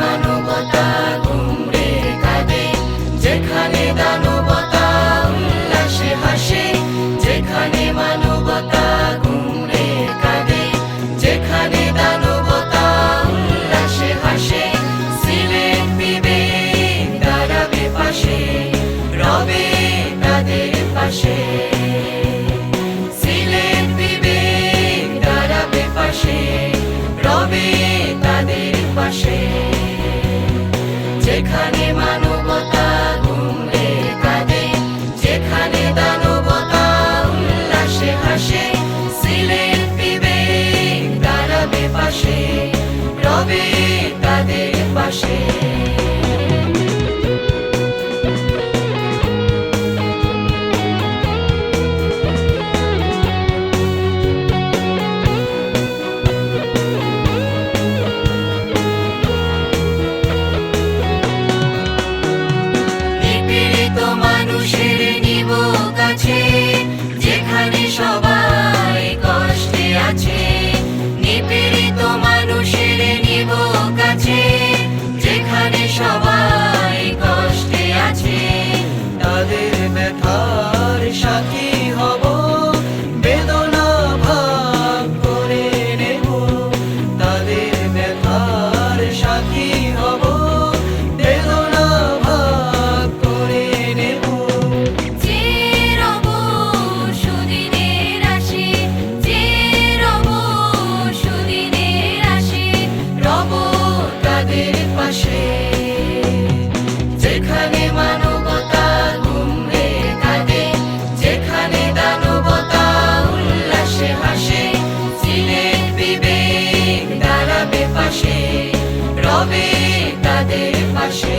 মানবতা ঘুমরে কাঁদে, যেখানে দানবতা উল্লাসে হাসে, যেখানে মানবতা ঘুমরে কাঁদে, যেখানে দানবতা উল্লাসে হাসে, সিলেট বিবেক দাঁড়াবে পাশে, রবে তাদের পাশে। সিলেট বিবেক দাঁড়াবে পাশে, রবে তাদের পাশে। যেখানে মানবতা ঘুমরে কাঁদে, যেখানে দানবতা উল্লাসে হাসে, সিলেট বিবেক দাঁড়াবে পাশে, রবে তাদের পাশে। মানুষের নিব কাছে, যেখানে সবাই কষ্টে আছে, নিপীড়িত মানুষের নিব কাছে, যেখানে সবাই কষ্টে আছে। তাদের ব্যথার সাথী হব, বেদনা ভাগ করে নেব, তাদের ব্যথার সাথী হব, বেদনা ভাগ করে নেব। যে রব সুদিনের আসে, যে রব সুদিনের আসে, রব তাদের পাশে। যেখানে মানবতা ঘুমরে কাঁদে, যেখানে দানবতা উল্লাসে হাসে, সিলেট বিবেক দাঁড়াবে পাশে, রবে তাদের পাশে।